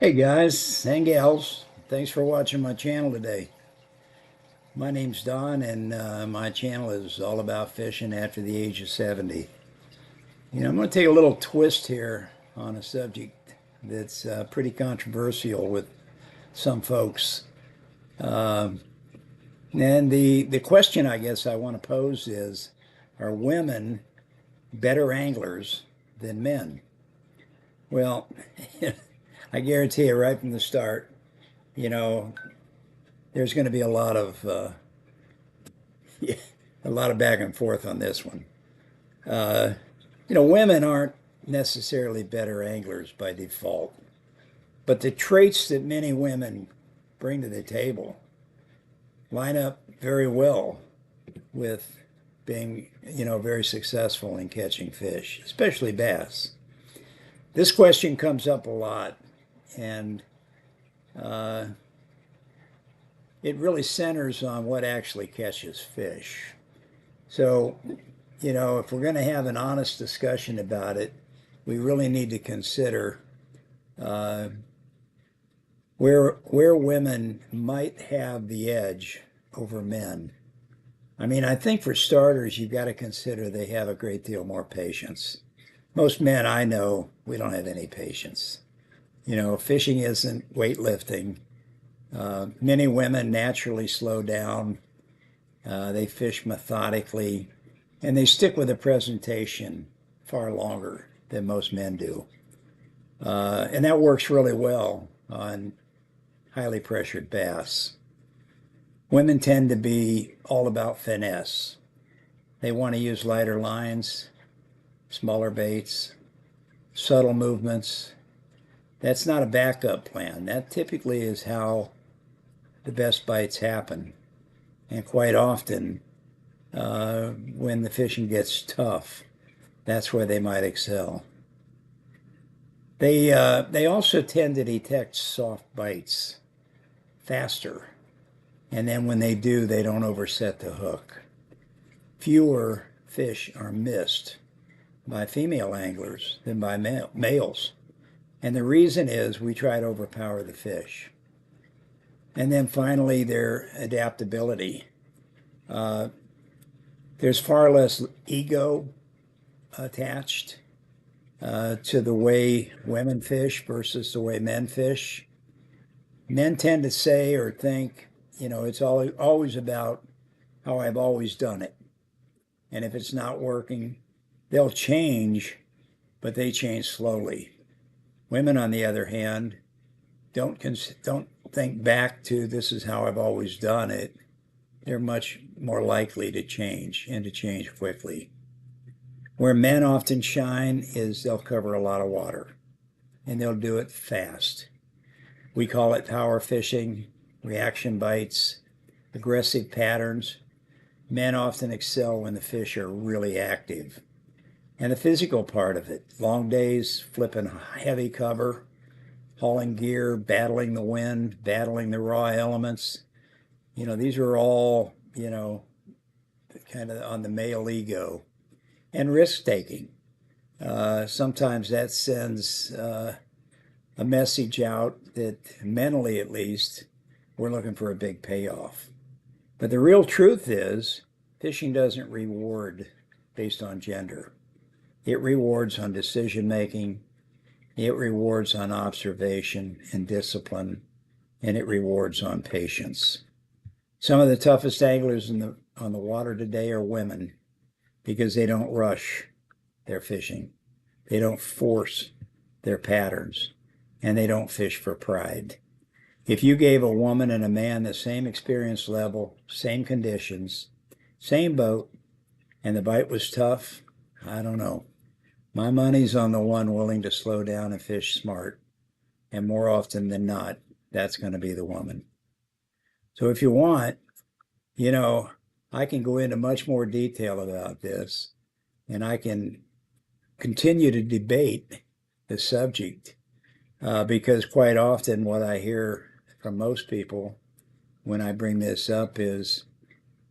Hey guys and gals, thanks for watching my channel today. My name's Don and my channel is all about fishing after the age of 70. I'm going to take a little twist here on a subject that's pretty controversial with some folks. Um, and the question I guess I want to pose is, are women better anglers than men? Well, I guarantee you right from the start, you know, there's going to be yeah, a lot of back and forth on this one. Uh, Women aren't necessarily better anglers by default, but the traits that many women bring to the table line up very well with being, very successful in catching fish, especially bass. This question comes up a lot, and uh, it really centers on what actually catches fish. So, if we're going to have an honest discussion about it, we really need to consider uh, where women might have the edge over men. I mean, I think for starters, you've got to consider they have a great deal more patience. Most men I know, we don't have any patience. Fishing isn't weightlifting. Many women naturally slow down. They fish methodically, and they stick with the presentation far longer than most men do. And that works really well on highly pressured bass. Women tend to be all about finesse. They want to use lighter lines, smaller baits, subtle movements. That's not a backup plan. That typically is how the best bites happen. And quite often, when the fishing gets tough, that's where they might excel. They also tend to detect soft bites faster, and then when they do, they don't overset the hook. Fewer fish are missed by female anglers than by males, and the reason is we try to overpower the fish. And then finally, their adaptability. Uh, there's far less ego attached to the way women fish versus the way men fish. Men tend to say or think, it's always about how I've always done it. And if it's not working, they'll change, but they change slowly. Women, on the other hand, don't think back to this is how I've always done it. They're much more likely to change and to change quickly. Where men often shine is they'll cover a lot of water and they'll do it fast. We call it power fishing, reaction bites, aggressive patterns. Men often excel when the fish are really active. And the physical part of it, long days, flipping heavy cover, hauling gear, battling the wind, battling the raw elements. These are all, kind of on the male ego. And risk taking. Sometimes that sends a message out that mentally, at least, we're looking for a big payoff. But the real truth is, fishing doesn't reward based on gender. It rewards on decision making, it rewards on observation and discipline, and it rewards on patience. Some of the toughest anglers on the water today are women because they don't rush their fishing. They don't force their patterns, and they don't fish for pride. If you gave a woman and a man the same experience level, same conditions, same boat, and the bite was tough, I don't know. My money's on the one willing to slow down and fish smart. And more often than not, that's going to be the woman. So if you want, you know, I can go into much more detail about this, and I can continue to debate the subject because quite often what I hear from most people when I bring this up is,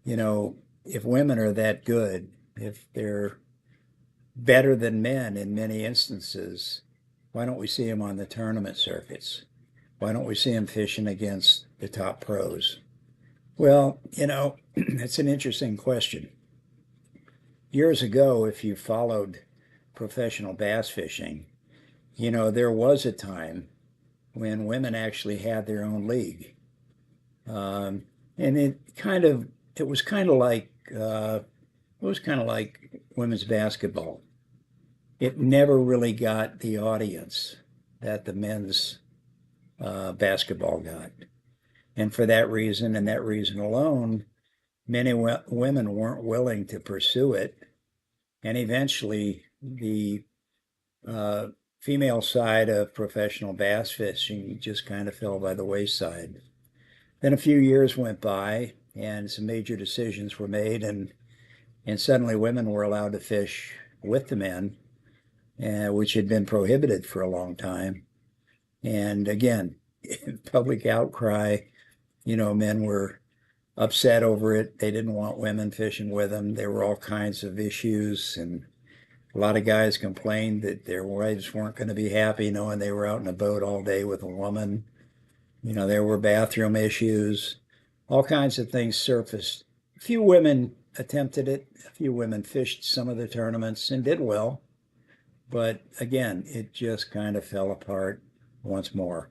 if women are that good, if they're better than men in many instances, why don't we see them on the tournament circuits? Why don't we see them fishing against the top pros? Well, it's an interesting question. Years ago, if you followed professional bass fishing, there was a time when women actually had their own league. Um, and it was kind of like women's basketball. It never really got the audience that the men's basketball got. And for that reason and that reason alone, many women weren't willing to pursue it. And eventually, the uh, female side of professional bass fishing just kind of fell by the wayside. Then a few years went by, and some major decisions were made, and suddenly women were allowed to fish with the men, which had been prohibited for a long time. And again, public outcry, men were upset over it. They didn't want women fishing with them. There were all kinds of issues, and a lot of guys complained that their wives weren't going to be happy knowing they were out in a boat all day with a woman. There were bathroom issues, all kinds of things surfaced. A few women attempted it. A few women fished some of the tournaments and did well. But again, it just kind of fell apart once more.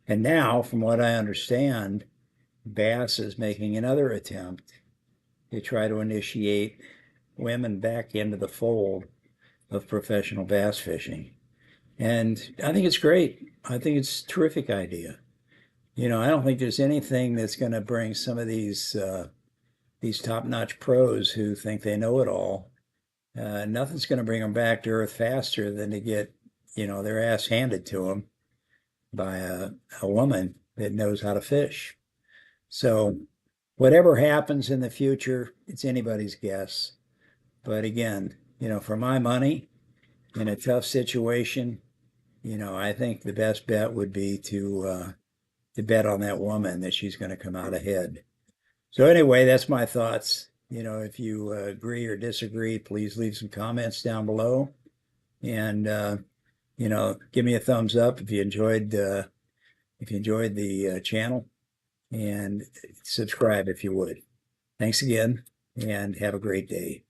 And now, from what I understand, Bass is making another attempt to try to initiate women back into the fold of professional bass fishing. And I think it's great. I think it's a terrific idea. I don't think there's anything that's going to bring some of these top-notch pros who think they know it all. Nothing's going to bring them back to earth faster than to get, their ass handed to them by a woman that knows how to fish. So whatever happens in the future, it's anybody's guess. But again, for my money, in a tough situation, I think the best bet would be to bet on that woman that she's going to come out ahead. So anyway, that's my thoughts. If you agree or disagree, please leave some comments down below, and give me a thumbs up if you enjoyed the channel, and subscribe if you would. Thanks again, and have a great day.